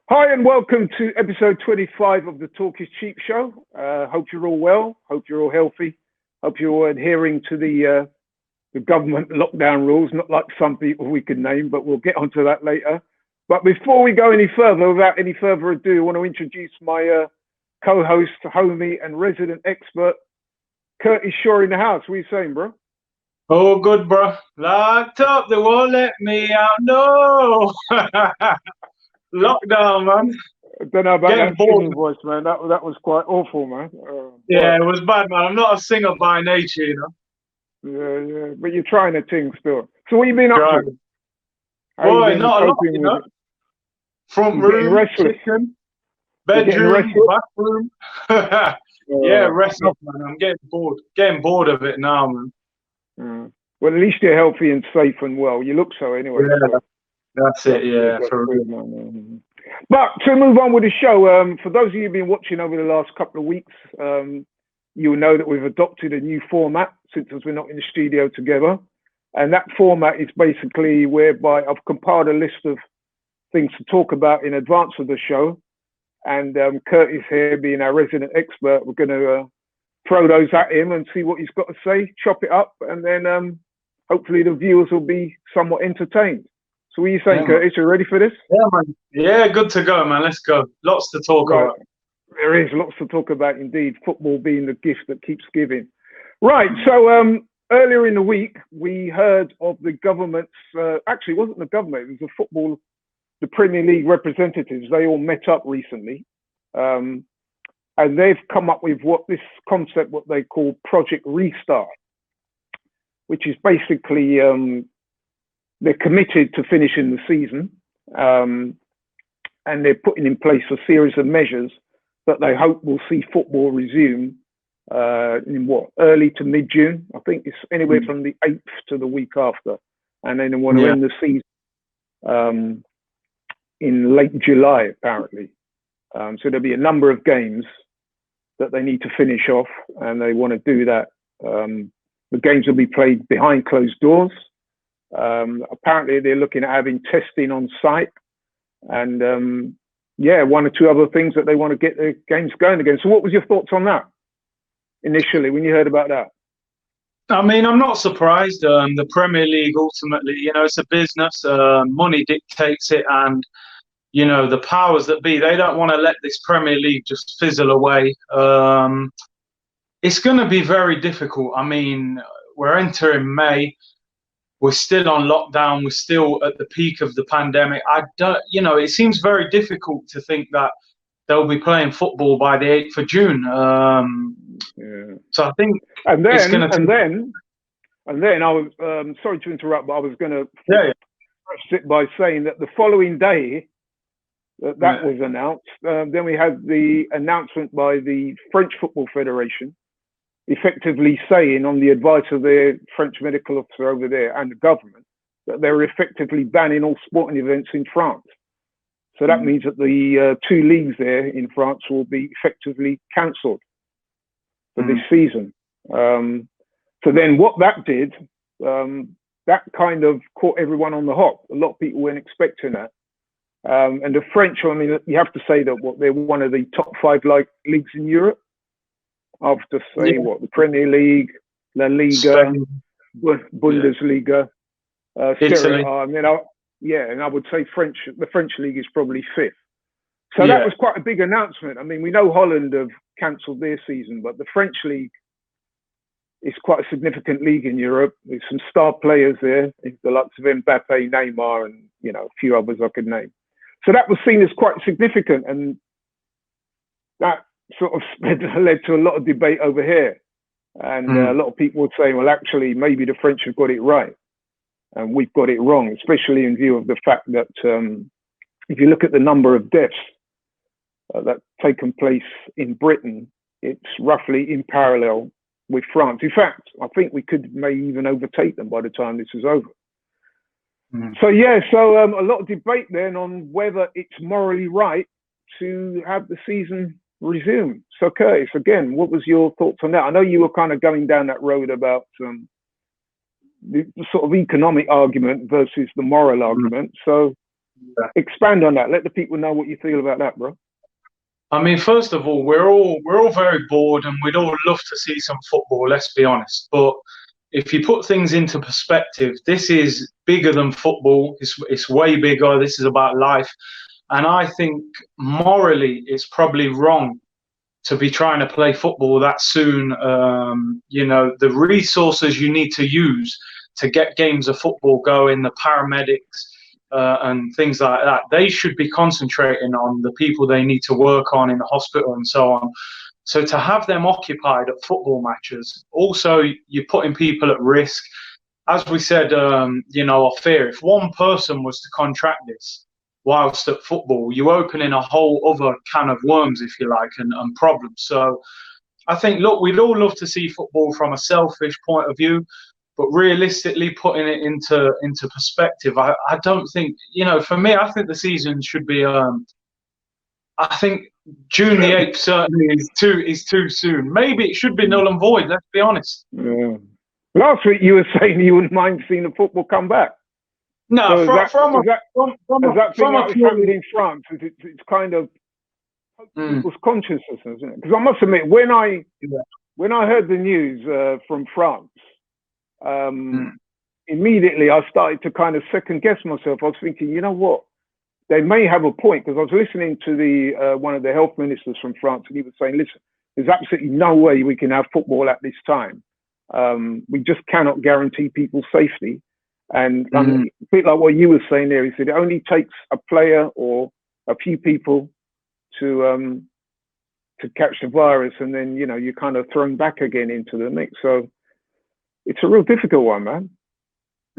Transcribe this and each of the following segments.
Hi and welcome to episode 25 of the Talk is Cheap show. Hope you're all well. Hope you're all healthy. Hope you're all adhering to the government lockdown rules, not like some people we could name, but we'll get onto that later. But before we go any further, without any further ado, I want to introduce my co-host, homie and resident expert, Curtis Shaw in the house. What are you saying, bro? Oh, good, bro. Locked up. They won't let me out. No. Lockdown, man. I don't know about that singing voice, man. That was quite awful, man. Yeah, it was bad, man. I'm not a singer by nature, you know. Yeah. But you're trying to sing still. So what you been up to? Boy, not a lot, you know. Front room, kitchen, bedroom, bathroom. Yeah, rest up, man. I'm getting bored. Getting bored of it now, man. Well, at least you're healthy and safe and well. You look so anyway. Yeah, so. That's it, yeah. But to move on with the show, for those of you who've been watching over the last couple of weeks, you'll know that we've adopted a new format since we're not in the studio together. And that format is basically whereby I've compiled a list of things to talk about in advance of the show. And Curtis here, being our resident expert, we're going to throw those at him and see what he's got to say, chop it up, and then hopefully the viewers will be somewhat entertained. So what are you saying, Curtis? You ready for this? Yeah, man. Yeah, good to go, man. Let's go. Lots to talk about. There is lots to talk about indeed. Football being the gift that keeps giving. Right. So earlier in the week, we heard of the government's, actually, it wasn't the government, it was the Premier League representatives. They all met up recently. And they've come up with what they call Project Restart, which is basically they're committed to finishing the season, and they're putting in place a series of measures that they hope will see football resume in early to mid-June. I think it's anywhere from the 8th to the week after, and then they want to end the season in late July, apparently. So there'll be a number of games that they need to finish off, and they want to do that. The games will be played behind closed doors. Apparently, they're looking at having testing on site, and one or two other things that they want to get the games going again. So, what was your thoughts on that initially when you heard about that? I mean, I'm not surprised. The Premier League ultimately, you know, it's a business. Money dictates it, and you know, the powers that be, they don't want to let this Premier League just fizzle away. It's going to be very difficult. I mean, we're entering May. We're still on lockdown. We're still at the peak of the pandemic. It seems very difficult to think that they'll be playing football by the 8th of June. So I think it's going to. And then I was sorry to interrupt, but I was going to sit by saying that the following day that was announced. Then we had the announcement by the French Football Federation, effectively saying, on the advice of their French medical officer over there and the government, that they're effectively banning all sporting events in France. So that means that the two leagues there in France will be effectively cancelled for this season. So then what that did, that kind of caught everyone on the hop. A lot of people weren't expecting that. And the French, I mean, you have to say that they're one of the top 5 leagues in Europe. After the Premier League, La Liga, Spain, Bundesliga, Serie A. And I would say the French league is probably 5th. So that was quite a big announcement. I mean, we know Holland have cancelled their season, but the French league is quite a significant league in Europe. There's some star players there, the likes of Mbappe, Neymar, and a few others I could name. So that was seen as quite significant, and that sort of led to a lot of debate over here. And a lot of people would say, well, actually, maybe the French have got it right and we've got it wrong, especially in view of the fact that if you look at the number of deaths that's taken place in Britain, it's roughly in parallel with France. In fact, I think we may even overtake them by the time this is over. So a lot of debate then on whether it's morally right to have the season resume. So Curtis, again, what was your thoughts on that? I know you were kind of going down that road about the sort of economic argument versus the moral argument. So expand on that. Let the people know what you feel about that, bro. I mean, first of all, we're all very bored, and we'd all love to see some football. Let's be honest. But if you put things into perspective, this is bigger than football. It's way bigger. This is about life, and I think morally, it's probably wrong to be trying to play football that soon. You know, the resources you need to use to get games of football going, the paramedics and things like that, they should be concentrating on the people they need to work on in the hospital and so on. So to have them occupied at football matches, also you're putting people at risk. As we said, you know, I fear if one person was to contract this whilst at football, you open in a whole other can of worms, if you like, and problems. So I think, look, we'd all love to see football from a selfish point of view, but realistically putting it into perspective, I don't think, you know, for me, I think the season should be, I think June the 8th certainly is too soon. Maybe it should be null and void, let's be honest. Yeah. Last week you were saying you wouldn't mind seeing the football come back. No, so from that thing that happened in France, it's kind of people's consciousness, isn't it? Because I must admit, when I heard the news from France, immediately I started to kind of second guess myself. I was thinking, you know what? They may have a point, because I was listening to the one of the health ministers from France, and he was saying, listen, there's absolutely no way we can have football at this time. We just cannot guarantee people's safety. And a bit like what you were saying there, he said it only takes a player or a few people to catch the virus, and then, you know, you're kind of thrown back again into the mix. So it's a real difficult one, man.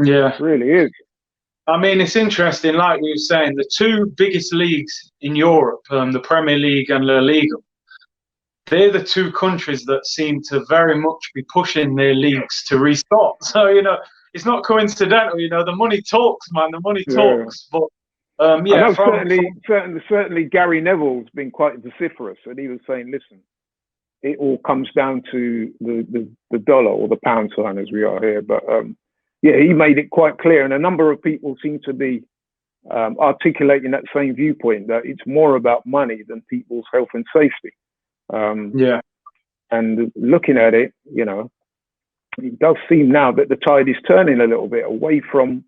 Yeah, it really is. I mean, it's interesting, like we were saying, the two biggest leagues in Europe, the Premier League and La Liga, they're the two countries that seem to very much be pushing their leagues to restart. So, you know, it's not coincidental, you know, the money talks, man, the money talks. But yeah, I know certainly Gary Neville's been quite vociferous, and he was saying, listen, it all comes down to the dollar, or the pound sign as we are here. But yeah, he made it quite clear, and a number of people seem to be articulating that same viewpoint, that it's more about money than people's health and safety. Yeah. And looking at it, you know, it does seem now that the tide is turning a little bit away from,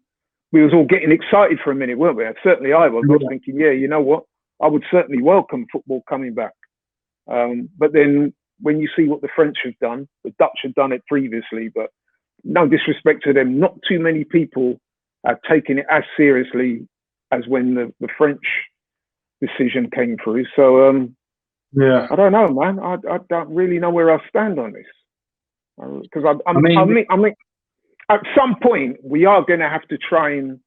we was all getting excited for a minute, weren't we? Certainly I was. I was thinking, yeah, you know what? I would certainly welcome football coming back. But then when you see what the French have done, the Dutch have done it previously, but no disrespect to them, not too many people are taking it as seriously as when the French decision came through. So, yeah, I don't know, man. I don't really know where I stand on this. Because I mean, at some point we are going to have to try and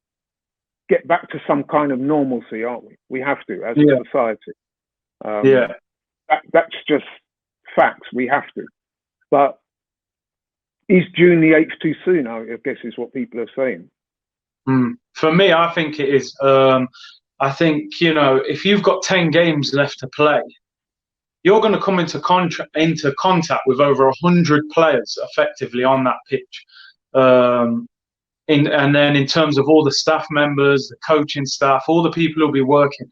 get back to some kind of normalcy, aren't we? We have to, as a society. That's just facts. We have to. But is June the 8th too soon? I guess is what people are saying. For me, I think it is. I think, you know, if you've got 10 games left to play, you're going to come into contact with over 100 players effectively on that pitch. And then in terms of all the staff members, the coaching staff, all the people who'll be working,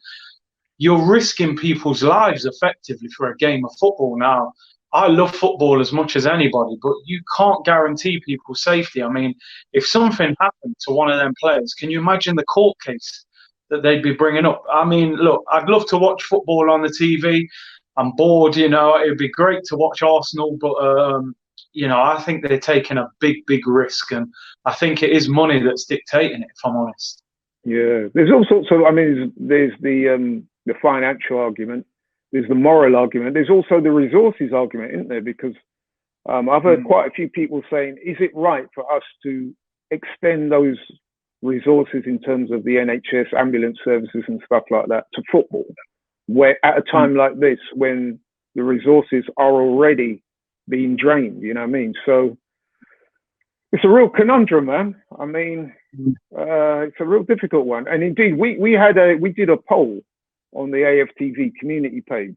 you're risking people's lives effectively for a game of football. Now, I love football as much as anybody, but you can't guarantee people's safety. I mean, if something happened to one of them players, can you imagine the court case that they'd be bringing up? I mean, look, I'd love to watch football on the TV. I'm bored, you know, it'd be great to watch Arsenal, but, you know, I think they're taking a big risk, and I think it is money that's dictating it, if I'm honest. Yeah, there's all sorts of, I mean, there's the financial argument, there's the moral argument, there's also the resources argument, isn't there? Because I've heard quite a few people saying, is it right for us to extend those resources in terms of the NHS ambulance services and stuff like that to football, where at a time like this, when the resources are already being drained, you know what I mean? So it's a real conundrum, man. I mean, it's a real difficult one. And indeed, we did a poll on the AFTV community page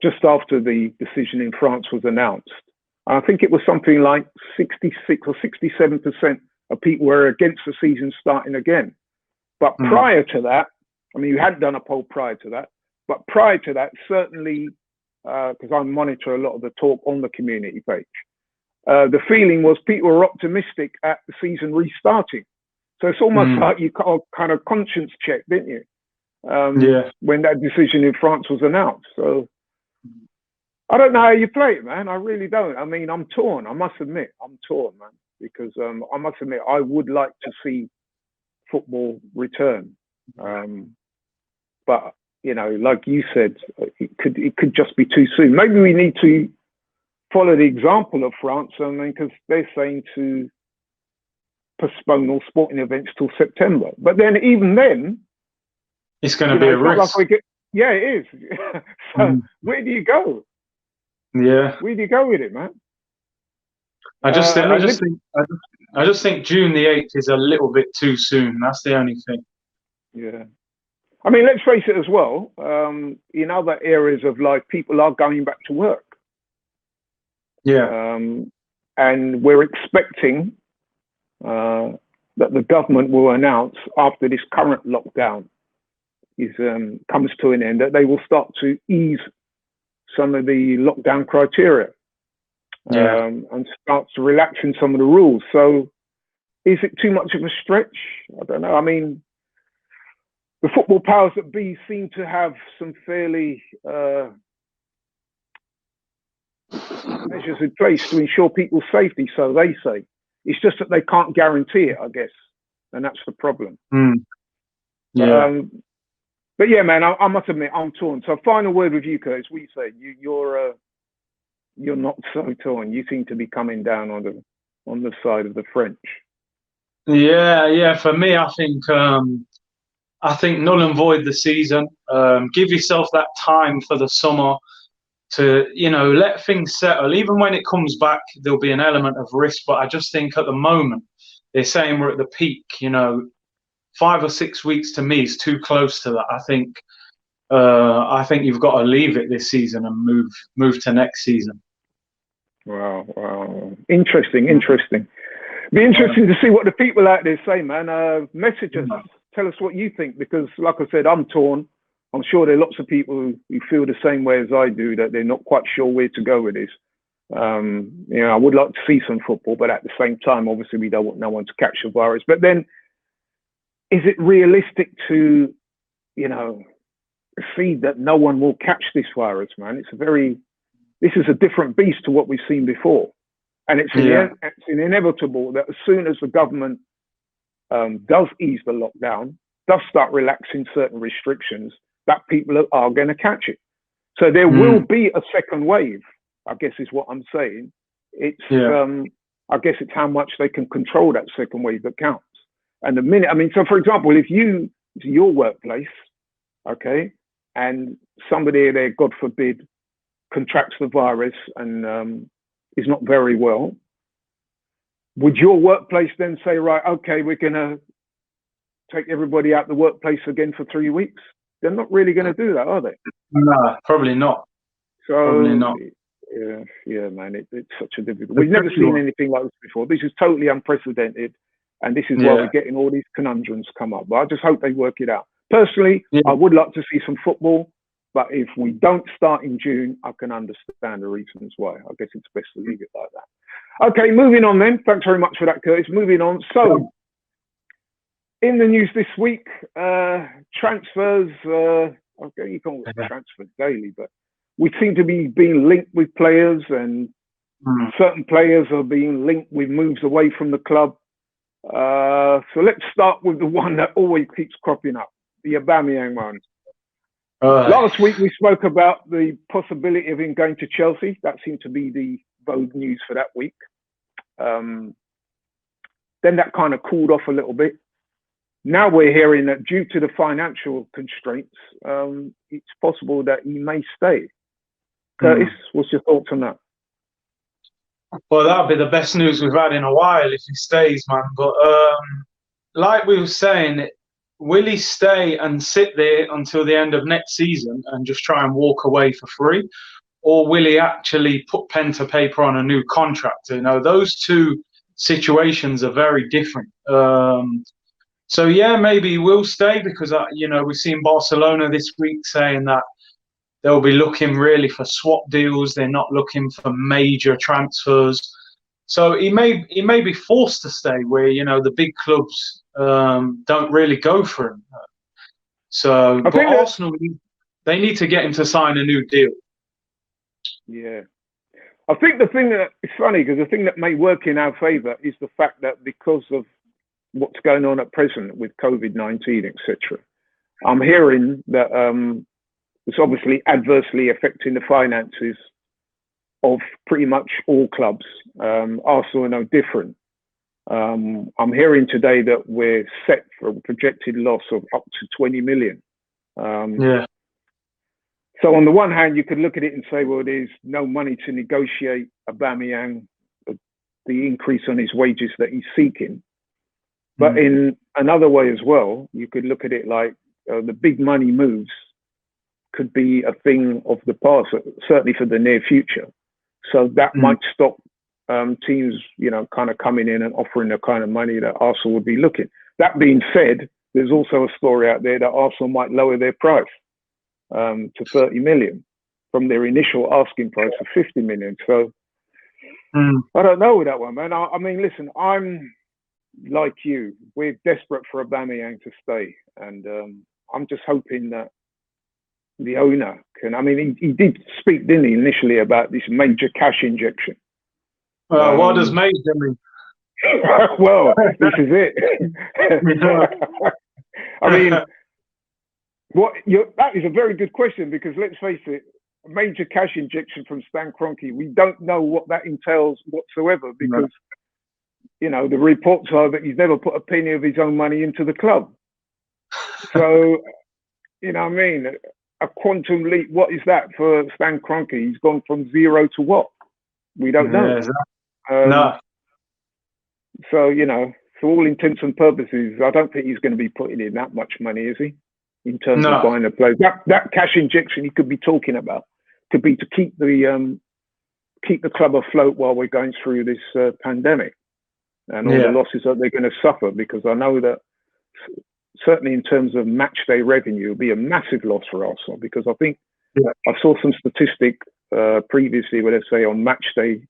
just after the decision in France was announced. I think it was something like 66 or 67% of people were against the season starting again. But prior to that, I mean, you hadn't done a poll prior to that, but prior to that, certainly, because I monitor a lot of the talk on the community page, the feeling was people were optimistic at the season restarting. So it's almost like you kind of conscience check, didn't you? When that decision in France was announced. So I don't know how you play it, man. I really don't. I mean, I'm torn. I must admit, I'm torn, man, because I must admit, I would like to see football return. But, you know, like you said, it could just be too soon. Maybe we need to follow the example of France, I mean, because they're saying to postpone all sporting events till September. But then, even then, it's going to be a risk. Like yeah, it is. So where do you go? Yeah, where do you go with it, man? I just think June the 8th is a little bit too soon. That's the only thing. Yeah. I mean, let's face it as well. In other areas of life, people are going back to work. Yeah. And we're expecting that the government will announce after this current lockdown comes to an end, that they will start to ease some of the lockdown criteria and start to relaxing some of the rules. So is it too much of a stretch? I don't know. I mean, the football powers that be seem to have some fairly measures in place to ensure people's safety, so they say. It's just that they can't guarantee it, I guess, and that's the problem. Yeah. But yeah, man, I must admit, I'm torn. So final word with you, Curtis. What you say? You're not so torn. You seem to be coming down on the side of the French. Yeah. For me, I think null and void the season. Give yourself that time for the summer to, you know, let things settle. Even when it comes back, there'll be an element of risk. But I just think at the moment, they're saying we're at the peak. You know, 5 or 6 weeks to me is too close to that. I think you've got to leave it this season and move to next season. Wow. Interesting. Be interesting to see what the people out there say, man. Message us. Tell us what you think, because like I said, I'm torn. I'm sure there are lots of people who feel the same way as I do, that they're not quite sure where to go with this. You know, I would like to see some football, but at the same time, obviously, we don't want no one to catch the virus. But then, is it realistic to, you know, see that no one will catch this virus, man? This is a different beast to what we've seen before. And it's inevitable that as soon as the government does ease the lockdown, does start relaxing certain restrictions, that people are going to catch it. So there will be a second wave, I guess is what I'm saying. It's, I guess it's how much they can control that second wave that counts. And the minute, I mean, so for example, if your workplace, okay, and somebody there, God forbid, contracts the virus and is not very well, would your workplace then say, right, okay, we're going to take everybody out the workplace again for 3 weeks? They're not really going to do that, are they? No, probably not. So, probably not. Yeah, man, it's such a difficult. We've never seen anything like this before. This is totally unprecedented, and this is why we're getting all these conundrums come up. But I just hope they work it out. Personally, I would like to see some football, but if we don't start in June, I can understand the reasons why. I guess it's best to leave it like that. Okay, moving on then. Thanks very much for that, Curtis. Moving on. So, in the news this week, transfers, okay, you can't transfer daily, but we seem to be being linked with players, and certain players are being linked with moves away from the club. So let's start with the one that always keeps cropping up, the Aubameyang one. Last week, we spoke about the possibility of him going to Chelsea. That seemed to be the vogue news for that week. Then that kind of cooled off a little bit. Now we're hearing that due to the financial constraints, it's possible that he may stay. Curtis, what's your thoughts on that? Well, that'll be the best news we've had in a while if he stays, man. But like we were saying, will he stay and sit there until the end of next season and just try and walk away for free? Or will he actually put pen to paper on a new contract? You know, those two situations are very different. So yeah, maybe he will stay because you know, we've seen Barcelona this week saying that they'll be looking really for swap deals. They're not looking for major transfers. So he may be forced to stay where, you know, the big clubs don't really go for him. So, but Arsenal, they need to get him to sign a new deal. Yeah. I think the thing that, it's funny because the thing that may work in our favour is the fact that because of what's going on at present with COVID-19, etc., I'm hearing that it's obviously adversely affecting the finances of pretty much all clubs. Arsenal are no different. I'm hearing today that we're set for a projected loss of up to 20 million. Yeah. So on the one hand, you could look at it and say, well, there's no money to negotiate Aubameyang, the increase on his wages that he's seeking. But in another way as well, you could look at it like the big money moves could be a thing of the past, certainly for the near future. So that might stop teams, you know, kind of coming in and offering the kind of money that Arsenal would be looking. That being said, there's also a story out there that Arsenal might lower their price to 30 million from their initial asking price of 50 million. So I don't know with that one, man. I mean, listen, I'm like you. We're desperate for Aubameyang to stay, and I'm just hoping that the owner can. I mean, he did speak, didn't he, initially about this major cash injection. What does major mean? Well, this is it. I mean, that is a very good question because let's face it, a major cash injection from Stan Kroenke, we don't know what that entails whatsoever because, you know, the reports are that he's never put a penny of his own money into the club. So, you know what I mean? A quantum leap, what is that for Stan Kroenke? He's gone from zero to what? We don't know. No. So, you know, for all intents and purposes, I don't think he's going to be putting in that much money, is he? In terms of buying a player. That cash injection he could be talking about could be to keep the club afloat while we're going through this pandemic and all the losses that they're going to suffer, because I know that certainly in terms of match day revenue, it'll be a massive loss for Arsenal, because I think I saw some statistic previously where they say on match day,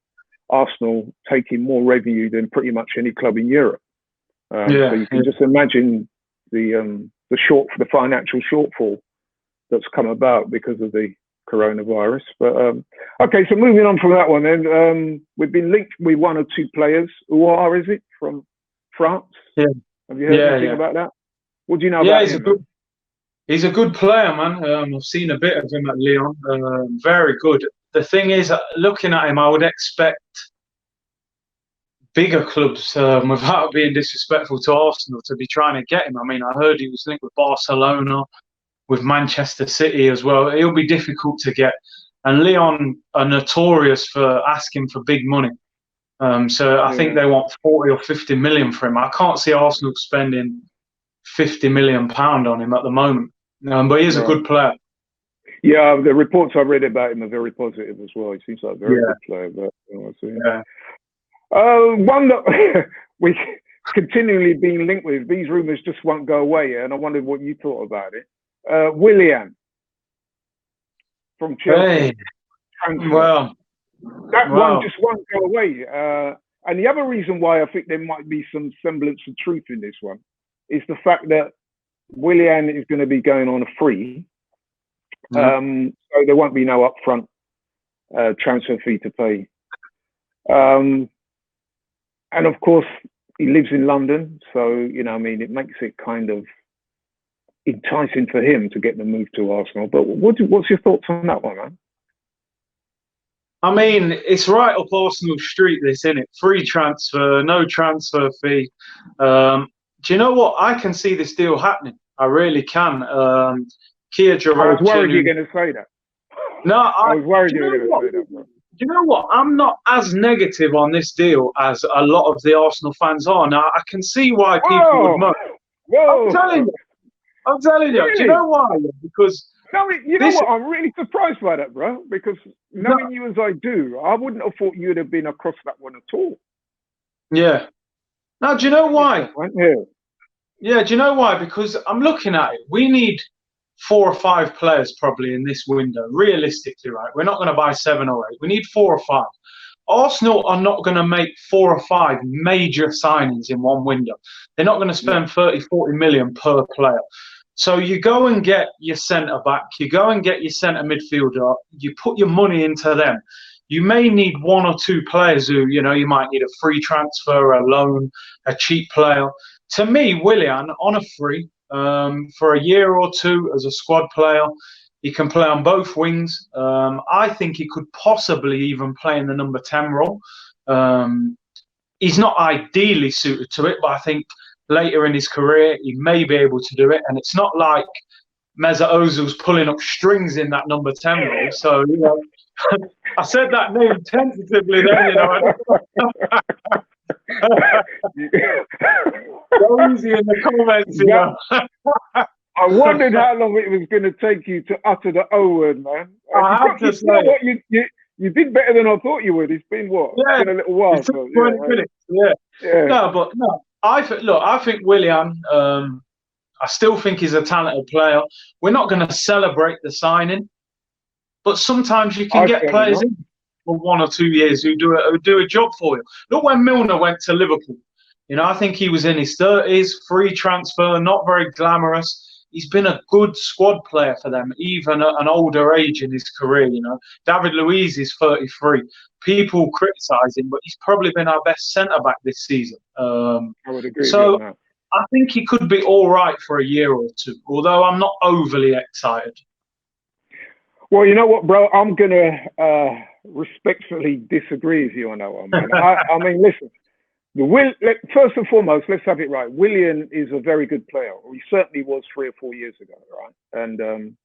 Arsenal taking more revenue than pretty much any club in Europe. So you can just imagine the financial shortfall that's come about because of the coronavirus. But okay, so moving on from that one, then we've been linked with one or two players. Ouar, is it, from France? Yeah. Have you heard anything about that? What do you know about him? He's a good player, man. I've seen a bit of him at Lyon. Very good. The thing is, looking at him, I would expect bigger clubs, without being disrespectful to Arsenal, to be trying to get him. I mean, I heard he was linked with Barcelona, with Manchester City as well. It'll be difficult to get. And Lyon are notorious for asking for big money. So I think they want 40 or 50 million for him. I can't see Arsenal spending 50 million pound on him at the moment. But he's a good player. Yeah, the reports I read about him are very positive as well. He seems like a very good player. But, one that we continually being linked with, these rumours just won't go away, and I wondered what you thought about it. Willian from Chelsea. Hey. Well, one just won't go away. And the other reason why I think there might be some semblance of truth in this one is the fact that Willian is going to be going on a free. So there won't be no upfront transfer fee to pay. And of course, he lives in London. So, you know, I mean, it makes it kind of enticing for him to get the move to Arsenal. But what's your thoughts on that one, man? I mean, it's right up Arsenal street, this, isn't it? Free transfer, no transfer fee. Do you know what? I can see this deal happening. I really can. Kia Girard, I was worried you were going to say that. No, I was worried you were going to say that, bro. Do you know what? I'm not as negative on this deal as a lot of the Arsenal fans are. Now, I can see why people would moan. I'm telling you. Really? Do you know why? Because you know what? I'm really surprised by that, bro. Because knowing you as I do, I wouldn't have thought you'd have been across that one at all. Yeah. Now, do you know why? Yeah. Yeah, do you know why? Because I'm looking at it. We need 4 or 5 players probably in this window. Realistically, right? We're not going to buy 7 or 8. We need 4 or 5. Arsenal are not going to make 4 or 5 major signings in one window. They're not going to spend 30, 40 million per player. So you go and get your centre back, you go and get your centre midfielder, you put your money into them. You may need 1 or 2 players who, you know, you might need a free transfer, a loan, a cheap player. To me, Willian, on a free, for a year or two as a squad player, he can play on both wings. I think he could possibly even play in the number 10 role. He's not ideally suited to it, but I think later in his career he may be able to do it. And it's not like Mesut Ozil's pulling up strings in that number 10 role. So, you know, I said that name tentatively then, you know. Go easy in the comments, you know. I wondered how long it was going to take you to utter the O word, man. I have to say, you did better than I thought you would. It's been what? Yeah, it's been a little while. It took 20 minutes. Yeah. No, but no. I think Willian. I still think he's a talented player. We're not going to celebrate the signing, but sometimes you can get players in for 1 or 2 years who do a job for you. Look when Milner went to Liverpool. You know, I think he was in his 30s, free transfer, not very glamorous. He's been a good squad player for them, even at an older age in his career. You know, David Luiz is 33. People criticise him, but he's probably been our best centre back this season. I would agree. So I think he could be all right for a year or two, although I'm not overly excited. Well, you know what, bro? I'm gonna respectfully disagree with you on that one, man. I mean, listen. First and foremost, let's have it right. Willian is a very good player. He certainly was 3 or 4 years ago, right? And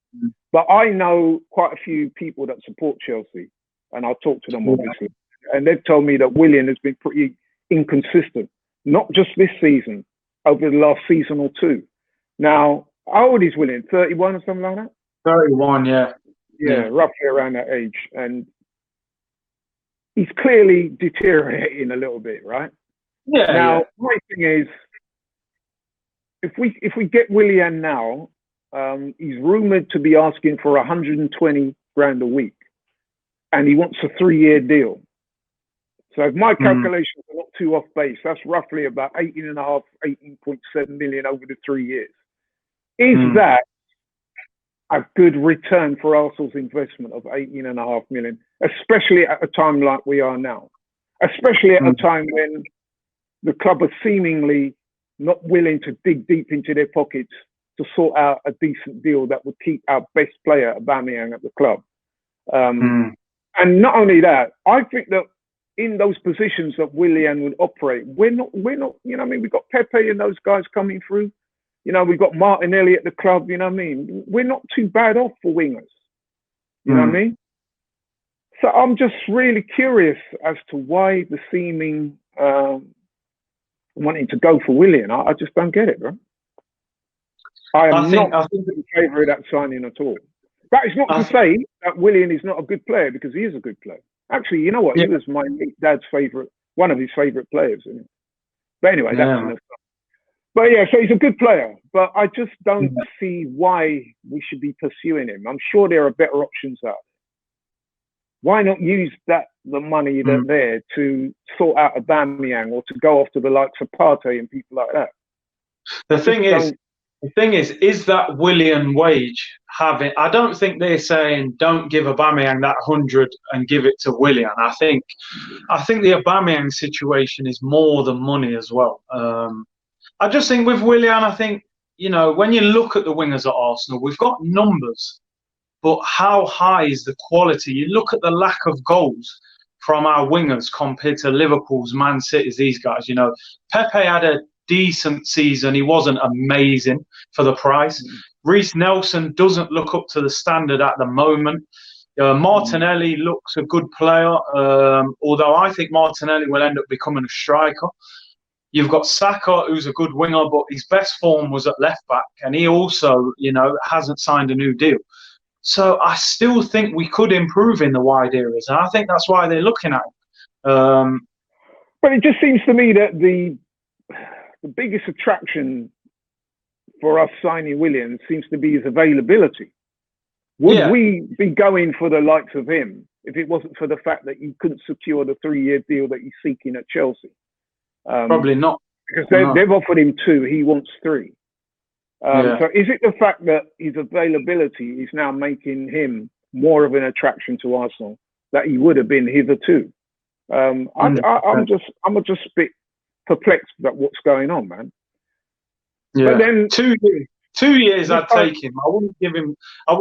but I know quite a few people that support Chelsea, and I'll talk to them obviously, and they've told me that Willian has been pretty inconsistent, not just this season, over the last season or two. Now, how old is Willian? 31 or something like that? 31, yeah. Yeah, roughly around that age, and he's clearly deteriorating a little bit, right? Yeah. Now, my thing is, if we get Willian now, he's rumored to be asking for 120 grand a week, and he wants a 3-year deal. So if my calculations are not too off base, that's roughly about 18.7 million over the 3 years. Is that a good return for Arsenal's investment of 18.5 million, especially at a time like we are now, especially at a time when the club are seemingly not willing to dig deep into their pockets to sort out a decent deal that would keep our best player, Aubameyang, at the club. And not only that, I think that in those positions that Willian would operate, we're not, you know what I mean? We've got Pepe and those guys coming through. You know, we've got Martinelli at the club, you know what I mean? We're not too bad off for wingers. You know what I mean? So I'm just really curious as to why the seeming wanting to go for Willian. I just don't get it, bro. I think in favour of that signing at all. That is not to say that Willian is not a good player, because he is a good player. Actually, you know what? He was my dad's favourite, one of his favourite players. Isn't it? But anyway, that's enough. But yeah, so he's a good player, but I just don't see why we should be pursuing him. I'm sure there are better options out there. Why not use the money that's there to sort out Aubameyang, or to go after the likes of Partey and people like that? The thing is that Willian wage having? I don't think they're saying don't give Aubameyang that 100 and give it to Willian. I think the Aubameyang situation is more than money as well. I just think with Willian, I think, you know, when you look at the wingers at Arsenal, we've got numbers, but how high is the quality? You look at the lack of goals from our wingers compared to Liverpool's, Man City's, these guys. You know, Pepe had a decent season. He wasn't amazing for the price. Reece Nelson doesn't look up to the standard at the moment. Martinelli looks a good player, although I think Martinelli will end up becoming a striker. You've got Saka, who's a good winger, but his best form was at left back, and he also, you know, hasn't signed a new deal. So I still think we could improve in the wide areas, and I think that's why they're looking at it. But it just seems to me that the biggest attraction for us signing Willian seems to be his availability. Would we be going for the likes of him if it wasn't for the fact that he couldn't secure the 3-year deal that he's seeking at Chelsea? Probably not. Because they've offered him 2, he wants 3. So is it the fact that his availability is now making him more of an attraction to Arsenal that he would have been hitherto? I'm just a bit perplexed about what's going on, man. Yeah. But then 2 years I'd take him. I wouldn't give him.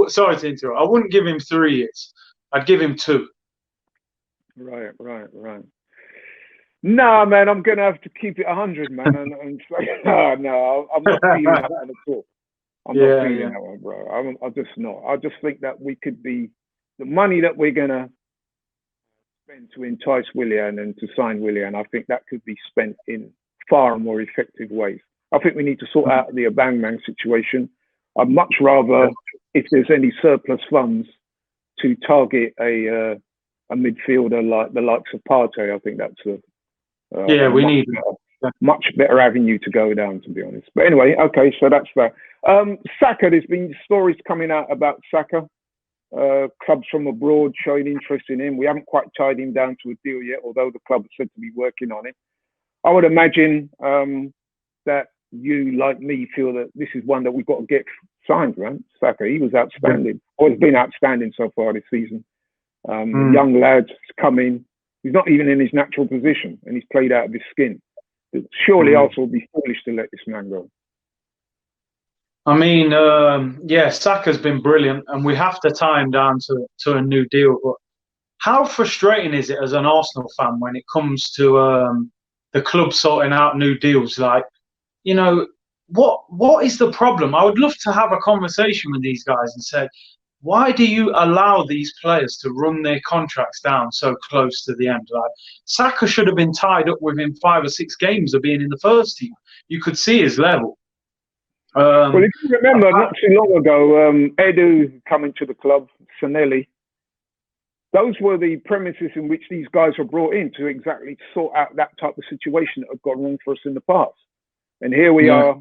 Sorry to interrupt. I wouldn't give him 3 years. I'd give him 2. Right. Nah, man, I'm gonna have to keep it 100, man, and say, no, I'm not feeling that at all. I'm not feeling that one, bro. I'm just not. I just think that we could be the money that we're gonna spend to entice Willian and to sign Willian. I think that could be spent in far more effective ways. I think we need to sort out the Aubameyang situation. I'd much rather, if there's any surplus funds, to target a midfielder like the likes of Partey. I think that's we need much better avenue to go down, to be honest. But anyway, okay, so that's that. Saka, there's been stories coming out about Saka. Clubs from abroad showing interest in him. We haven't quite tied him down to a deal yet, although the club is said to be working on it. I would imagine that you, like me, feel that this is one that we've got to get signed, right? Saka, he was outstanding. Or he's been outstanding so far this season. Young lads coming. He's not even in his natural position, and he's played out of his skin. Surely Arsenal would be foolish to let this man go. I mean, Saka's been brilliant, and we have to tie him down to a new deal. But how frustrating is it as an Arsenal fan when it comes to the club sorting out new deals? Like, you know, what is the problem? I would love to have a conversation with these guys and say, why do you allow these players to run their contracts down so close to the end? Like, Saka should have been tied up within 5 or 6 games of being in the first team. You could see his level. Well, if you remember, not too long ago, Edu coming to the club, Sanelli, those were the premises in which these guys were brought in to exactly sort out that type of situation that had gone wrong for us in the past. And here we are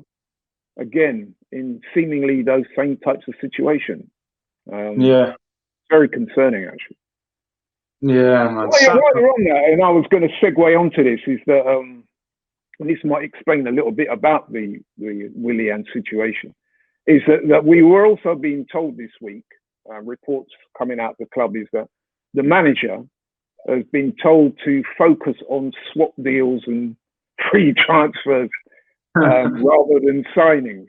again in seemingly those same types of situations. Very concerning, actually. Yeah, man. Well, you're on that, and I was going to segue onto this, is that, and this might explain a little bit about the Willian situation, is that we were also being told this week, reports coming out of the club, is that the manager has been told to focus on swap deals and free transfers rather than signings.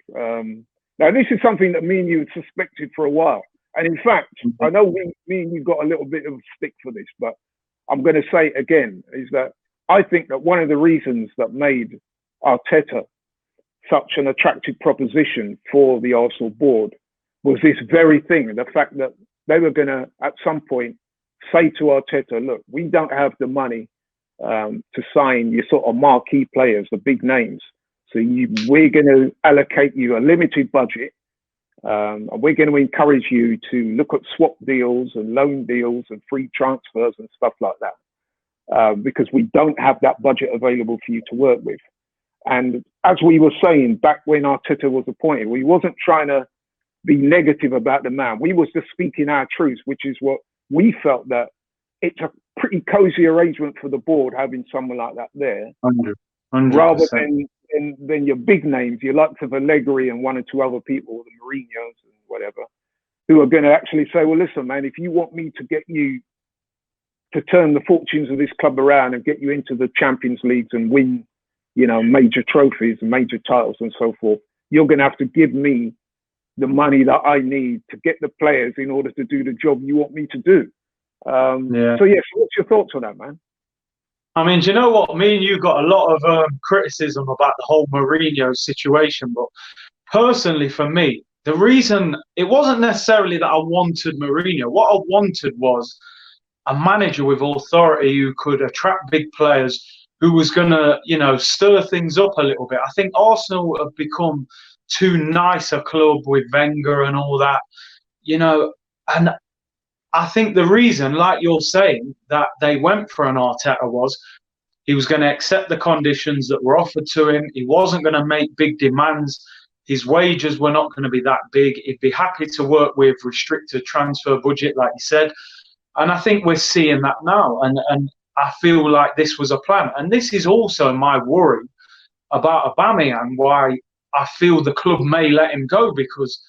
Now, this is something that me and you had suspected for a while. And in fact, I know me and you got a little bit of stick for this, but I'm going to say it again, is that I think that one of the reasons that made Arteta such an attractive proposition for the Arsenal board was this very thing, the fact that they were going to, at some point, say to Arteta, look, we don't have the money to sign your sort of marquee players, the big names. So we're going to allocate you a limited budget. And we're going to encourage you to look at swap deals and loan deals and free transfers and stuff like that, because we don't have that budget available for you to work with. And as we were saying back when Arteta was appointed, we wasn't trying to be negative about the man. We was just speaking our truth, which is what we felt, that it's a pretty cozy arrangement for the board having someone like that there, 100%. Rather than your big names, your likes of Allegri and 1 or 2 other people, the Mourinhos and whatever, who are going to actually say, well, listen, man, if you want me to get you to turn the fortunes of this club around and get you into the Champions Leagues and win, you know, major trophies and major titles and so forth, you're going to have to give me the money that I need to get the players in order to do the job you want me to do. So, yes, what's your thoughts on that, man? I mean, do you know what? Me and you got a lot of criticism about the whole Mourinho situation, but personally for me, the reason, it wasn't necessarily that I wanted Mourinho. What I wanted was a manager with authority who could attract big players, who was going to, you know, stir things up a little bit. I think Arsenal have become too nice a club with Wenger and all that, you know, and I think the reason, like you're saying, that they went for an Arteta was he was going to accept the conditions that were offered to him. He wasn't going to make big demands. His wages were not going to be that big. He'd be happy to work with restricted transfer budget, like you said. And I think we're seeing that now. And I feel like this was a plan. And this is also my worry about Aubameyang, why I feel the club may let him go, because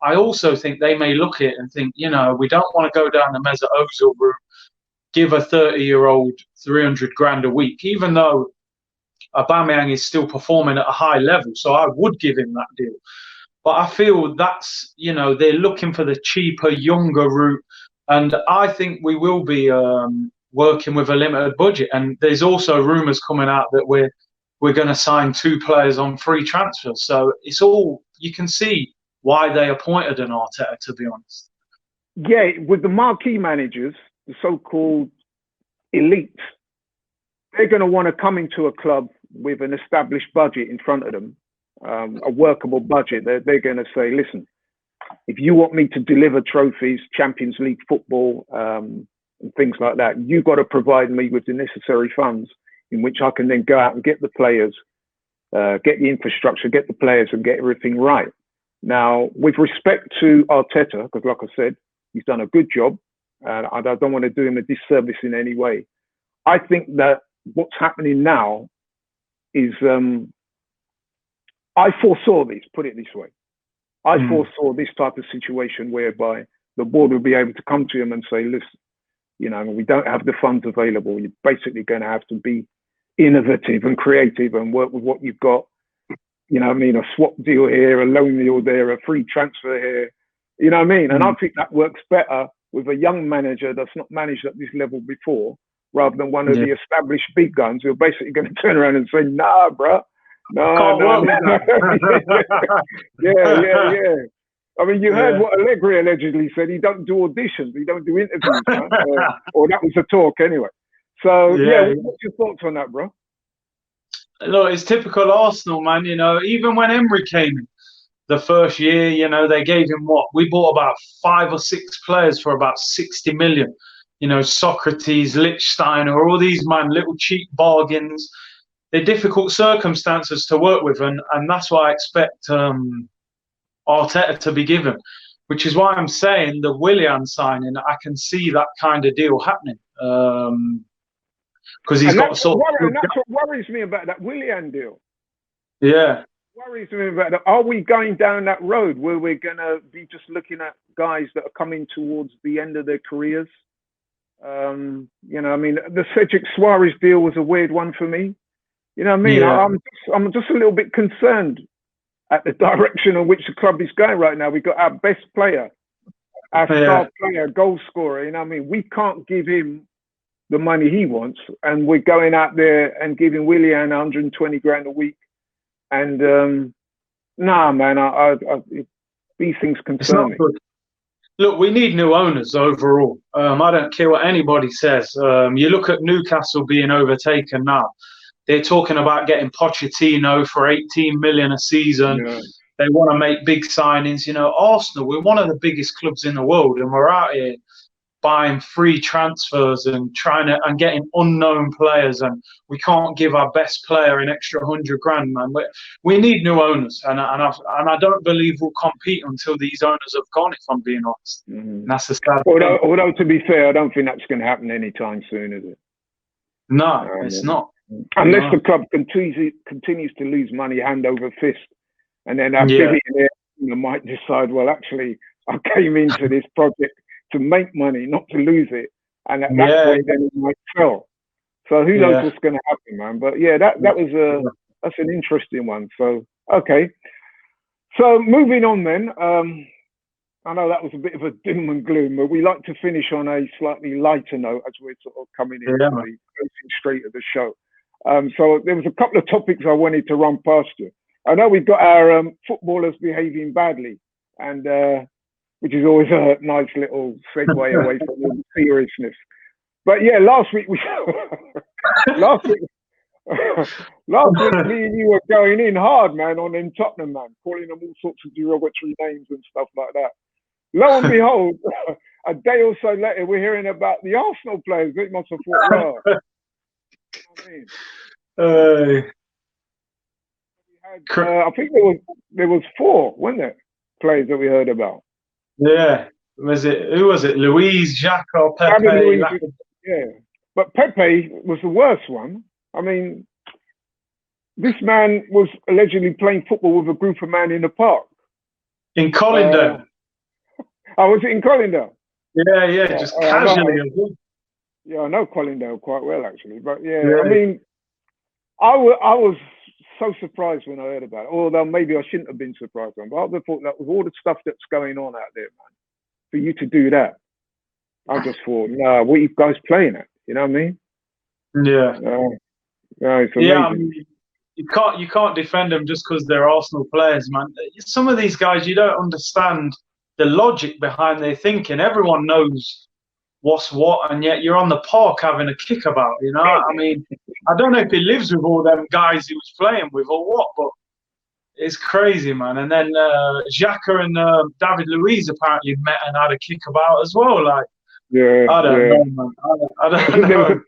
I also think they may look at it and think, you know, we don't want to go down the Mesut Ozil route, give a 30-year-old 300 grand a week, even though Aubameyang is still performing at a high level. So I would give him that deal. But I feel that's, you know, they're looking for the cheaper, younger route. And I think we will be working with a limited budget. And there's also rumours coming out that we're going to sign 2 players on free transfers. So it's all, you can see why they appointed an Arteta, to be honest. Yeah, with the marquee managers, the so-called elites, they're going to want to come into a club with an established budget in front of them, a workable budget. They're going to say, listen, if you want me to deliver trophies, Champions League football, and things like that, you've got to provide me with the necessary funds in which I can then go out and get the players, get the infrastructure, get the players, and get everything right. Now, with respect to Arteta, because like I said, he's done a good job, and I don't want to do him a disservice in any way. I think that what's happening now is, I foresaw this, put it this way. I foresaw this type of situation whereby the board will be able to come to him and say, listen, you know, we don't have the funds available. You're basically going to have to be innovative and creative and work with what you've got. You know what I mean? A swap deal here, a loan deal there, a free transfer here. You know what I mean? And I think that works better with a young manager that's not managed at this level before, rather than one of the established big guns who are basically going to turn around and say, nah, bro. No. Yeah. I mean, you heard what Allegri allegedly said. He don't do auditions. He don't do interviews, man. Or that was the talk anyway. So, what's your thoughts on that, bro? Look, it's typical Arsenal, man. You know, even when Emery came in the first year, you know, they gave him what? We bought about 5 or 6 players for about 60 million. You know, Socrates, Lichtsteiner, all these, man, little cheap bargains. They're difficult circumstances to work with, and that's why I expect Arteta to be given, which is why I'm saying the Willian signing, I can see that kind of deal happening. Because he's got sort of... And that's what worries me about that Willian deal. Yeah. Worries me about that. Are we going down that road where we're going to be just looking at guys that are coming towards the end of their careers? You know, I mean, the Cedric Suarez deal was a weird one for me. You know what I mean? Yeah. I'm just a little bit concerned at the direction in which the club is going right now. We've got our best player, our star player, goal scorer. You know what I mean? We can't give him the money he wants, and we're going out there and giving Willian 120 grand a week. And nah, man, these things concern me. Good. Look, we need new owners overall. I don't care what anybody says. You look at Newcastle being overtaken now. They're talking about getting Pochettino for 18 million a season. Yeah. They want to make big signings. You know, Arsenal, we're one of the biggest clubs in the world, and we're out here buying free transfers and getting unknown players, and we can't give our best player an extra 100 grand, man. We need new owners, and I don't believe we'll compete until these owners have gone, if I'm being honest. And that's the sad thing. Although, to be fair, I don't think that's going to happen anytime soon, is it? No, it's not. Unless the club continues to lose money hand over fist, and then our billionaire might decide, well, actually, I came into this project to make money, not to lose it, and at that point, then it might sell. So who knows what's going to happen, man? But that's an interesting one. So okay, so moving on then. I know that was a bit of a doom and gloom, but we like to finish on a slightly lighter note as we're sort of coming into the closing straight of the show. So there was a couple of topics I wanted to run past you. I know we've got our footballers behaving badly, and which is always a nice little segue away from the seriousness. But yeah, last week me and you were going in hard, man, on them Tottenham, man, calling them all sorts of derogatory names and stuff like that. Lo and behold, a day or so later, we're hearing about the Arsenal players. They must have thought, well, you know what I mean? We I think there was 4, weren't there? Players that we heard about. Yeah. Who was it? Louise, Jacques, or Pepe? Louise, yeah. But Pepe was the worst one. I mean, this man was allegedly playing football with a group of men in the park. In Colindale. Was it in Colindale? Yeah, just casually. Yeah, I know Colindale quite well, actually. But yeah. I mean, I was so surprised when I heard about it. Although maybe I shouldn't have been surprised. But I thought that with all the stuff that's going on out there, man, for you to do that, I just thought, nah, what are you guys playing at? You know what I mean? Yeah. It's amazing. Yeah, I mean, you can't defend them just because they're Arsenal players, man. Some of these guys, you don't understand the logic behind their thinking. Everyone knows what's what, and yet you're on the park having a kick about, you know? I mean, I don't know if he lives with all them guys he was playing with or what, but it's crazy, man. And then Xhaka and David Luiz apparently met and had a kick about as well. Like, I don't know, man. I don't know.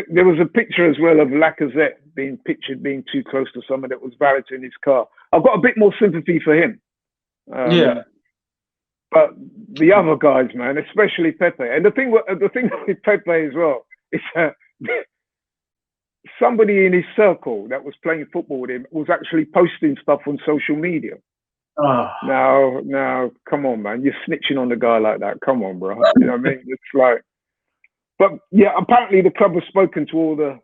There was a picture as well of Lacazette being pictured being too close to someone that was valeting his car. I've got a bit more sympathy for him. Yeah. But the other guys, man, especially Pepe. And the thing with Pepe as well is somebody in his circle that was playing football with him was actually posting stuff on social media. Oh. Now, come on, man. You're snitching on the guy like that. Come on, bro. You know what I mean? It's like, but yeah, apparently the club has spoken to all the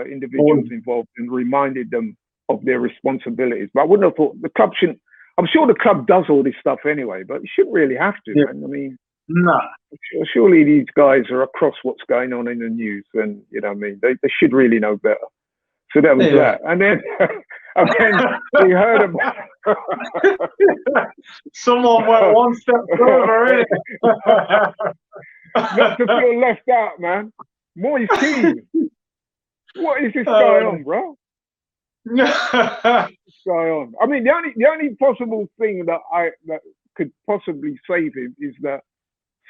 individuals involved and reminded them of their responsibilities. But I wouldn't have thought the club shouldn't. I'm sure the club does all this stuff anyway, but it shouldn't really have to, man. I mean, surely these guys are across what's going on in the news, and you know what I mean? They should really know better. So that was that. And then we heard about someone went one step further, innit? Not to feel left out, man. Moise Keane. What is this going on, bro? What's going on? I mean, the only possible thing that could possibly save him is that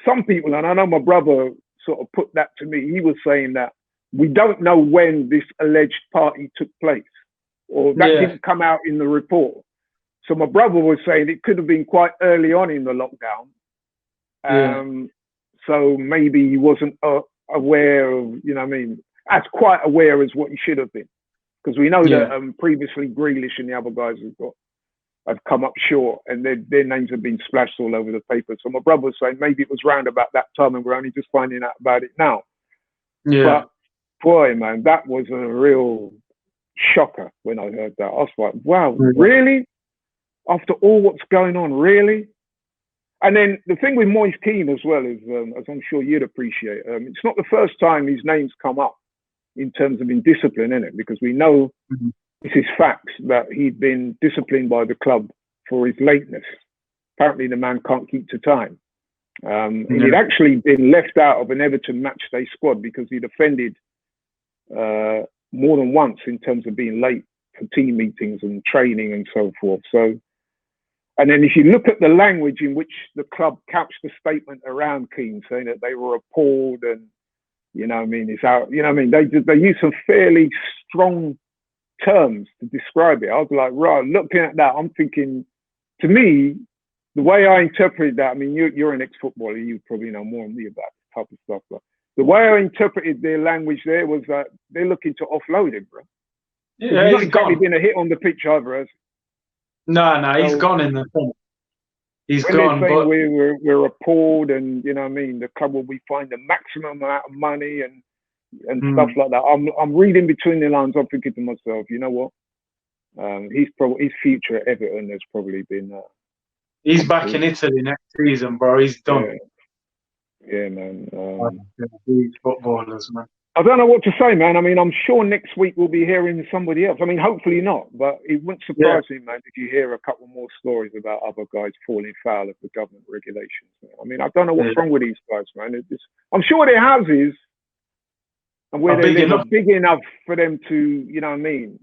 some people, and I know my brother sort of put that to me, he was saying that we don't know when this alleged party took place, or that didn't come out in the report. So my brother was saying it could have been quite early on in the lockdown. So maybe he wasn't aware of, you know what I mean, as quite aware as what he should have been. Because we know that previously Grealish and the other guys have come up short, and their names have been splashed all over the paper. So my brother was saying maybe it was round about that time, and we're only just finding out about it now. Yeah. But boy, man, that was a real shocker when I heard that. I was like, wow, really? After all what's going on, really? And then the thing with Moise Keane as well is, as I'm sure you'd appreciate, it's not the first time his name's come up in terms of indiscipline, innit? Because we know this is facts that he'd been disciplined by the club for his lateness. Apparently the man can't keep to time. And he'd actually been left out of an Everton matchday squad because he'd offended more than once in terms of being late for team meetings and training and so forth. So, and then if you look at the language in which the club couched the statement around Keane, saying that they were appalled and, you know what I mean, it's out, you know what I mean, they used some fairly strong terms to describe it. I was like, right, looking at that, I'm thinking, to me, the way I interpreted that, I mean, you're an ex-footballer, you probably know more than me about this type of stuff, but the way I interpreted their language there was that they're looking to offload him, bro. Yeah, he's not exactly been a hit on the pitch either, has he? No, he's gone in the thing. He's gone. But we're appalled, and you know what I mean, the club will be fined the maximum amount of money and stuff like that. I'm reading between the lines. I'm thinking to myself, you know what? His future at Everton has probably been. He's back in Italy next season, bro. He's done. Yeah, man. These footballers, man. I don't know what to say, man. I mean, I'm sure next week we'll be hearing somebody else. I mean, hopefully not, but it wouldn't surprise me, man, if you hear a couple more stories about other guys falling foul of the government regulations. Man. I mean, I don't know what's wrong with these guys, man. I'm sure their houses, and where they're not big enough for them to, you know what I mean,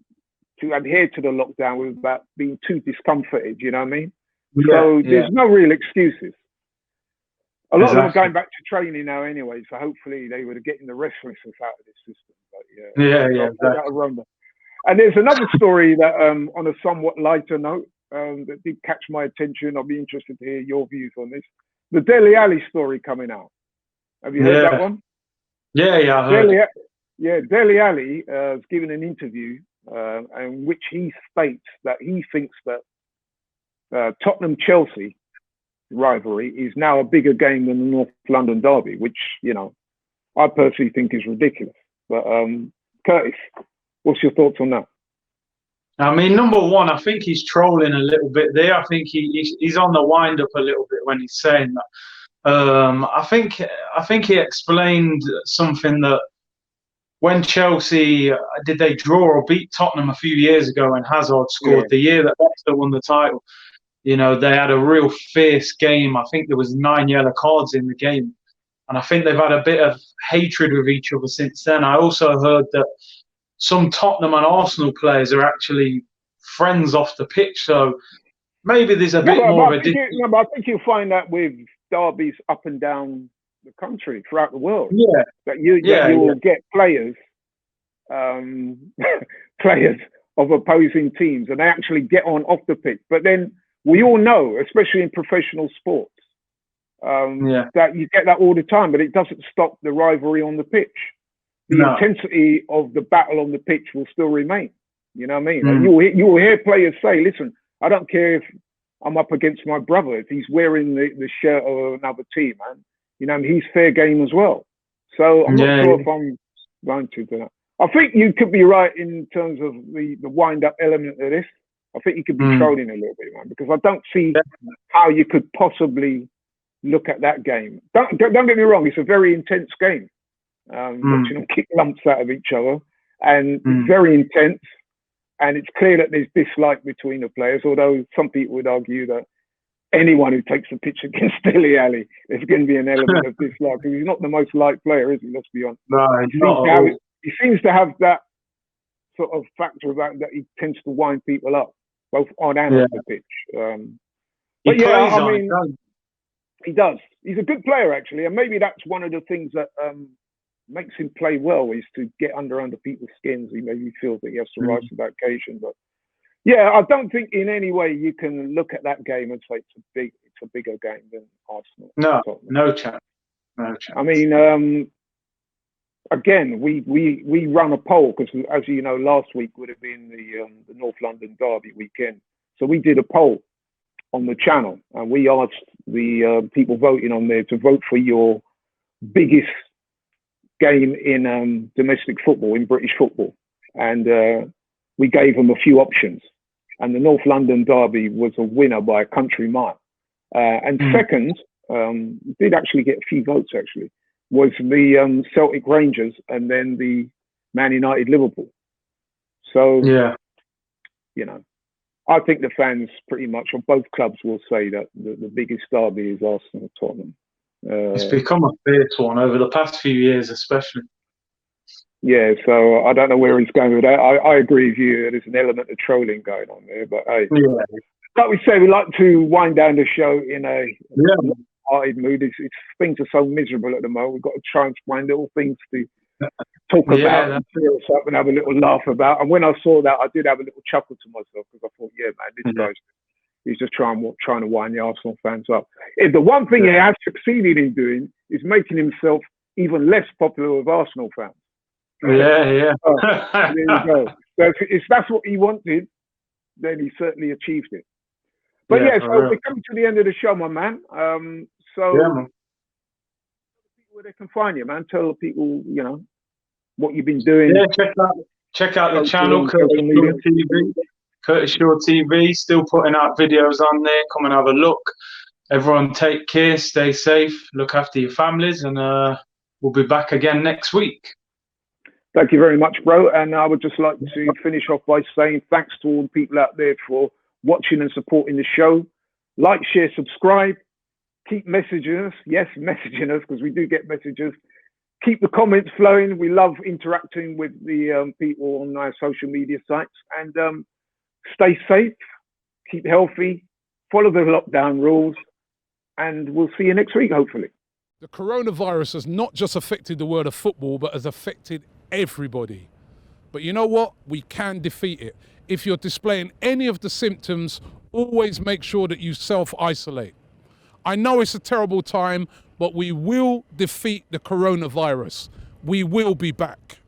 to adhere to the lockdown without being too discomforted, you know what I mean? So there's no real excuses. A lot of them are going back to training now anyway, so hopefully they were getting the restlessness out of this system. But And there's another story that, on a somewhat lighter note, that did catch my attention. I'll be interested to hear your views on this. The Dele Alli story coming out. Have you heard that one? Yeah, I heard. Dele Alli has given an interview in which he states that he thinks that Tottenham-Chelsea rivalry is now a bigger game than the North London derby, which, I personally think is ridiculous. But Curtis, what's your thoughts on that? I mean, number one, I think he's trolling a little bit there. I think he's on the wind up a little bit when he's saying that. I think he explained something that when Chelsea did they draw or beat Tottenham a few years ago and Hazard scored the year that Leicester won the title. They had a real fierce game. I think there was 9 yellow cards in the game. And I think they've had a bit of hatred with each other since then. I also heard that some Tottenham and Arsenal players are actually friends off the pitch. So maybe there's a bit more of a... but I think you'll find that with derbies up and down the country, throughout the world. Yeah. That you will get players, players of opposing teams, and they actually get on off the pitch. But then we all know, especially in professional sports, that you get that all the time, but it doesn't stop the rivalry on the pitch. The intensity of the battle on the pitch will still remain. You know what I mean? And you will hear players say, listen, I don't care if I'm up against my brother, if he's wearing the shirt of another team, man. He's fair game as well. So I'm not sure if I'm going to do that. I think you could be right in terms of the wind-up element of this. I think you could be trolling a little bit, man, because I don't see how you could possibly look at that game. Don't get me wrong, it's a very intense game. Watching them kick lumps out of each other, and it's very intense, and it's clear that there's dislike between the players, although some people would argue that anyone who takes a pitch against Dele Alli, there's going to be an element of dislike, because he's not the most liked player, is he? Let's be honest. No, he seems to have that sort of factor about that he tends to wind people up, both on and off the pitch. He does. He's a good player, actually, and maybe that's one of the things that makes him play well, is to get under people's skins. He maybe feels that he has to rise to that occasion. But yeah, I don't think in any way you can look at that game and say it's a bigger game than Arsenal. No chance. I mean, again, we run a poll because, as you know, last week would have been the North London derby weekend. So we did a poll on the channel, and we asked the people voting on there to vote for your biggest game in domestic football, in British football. And we gave them a few options. And the North London derby was a winner by a country mile. And second, did actually get a few votes, actually, was the Celtic Rangers and then the Man United Liverpool. So, I think the fans pretty much of both clubs will say that the biggest derby is Arsenal Tottenham. It's become a fierce one over the past few years, especially. Yeah, so I don't know where he's going with that. I agree with you. There's an element of trolling going on there, but hey, like we say, we like to wind down the show in a hearted mood. Things are so miserable at the moment. We've got to try and find little things to talk about and feel up and have a little laugh about. And when I saw that, I did have a little chuckle to myself because I thought, yeah, man, this guy's he's just trying to wind the Arsenal fans up. If the one thing he has succeeded in doing is making himself even less popular with Arsenal fans. There you go. So if that's what he wanted, then he certainly achieved it. But so we're coming to the end of the show, my man. Where they can find you, man. Tell people, what you've been doing. Yeah, check out the channel, Curtis Shaw TV. Still putting out videos on there. Come and have a look. Everyone take care, stay safe, look after your families, and we'll be back again next week. Thank you very much, bro. And I would just like to finish off by saying thanks to all the people out there for watching and supporting the show. Like, share, subscribe. Keep messaging us. Yes, messaging us, because we do get messages. Keep the comments flowing. We love interacting with the people on our social media sites. And stay safe, keep healthy, follow the lockdown rules, and we'll see you next week, hopefully. The coronavirus has not just affected the world of football, but has affected everybody. But you know what? We can defeat it. If you're displaying any of the symptoms, always make sure that you self-isolate. I know it's a terrible time, but we will defeat the coronavirus. We will be back.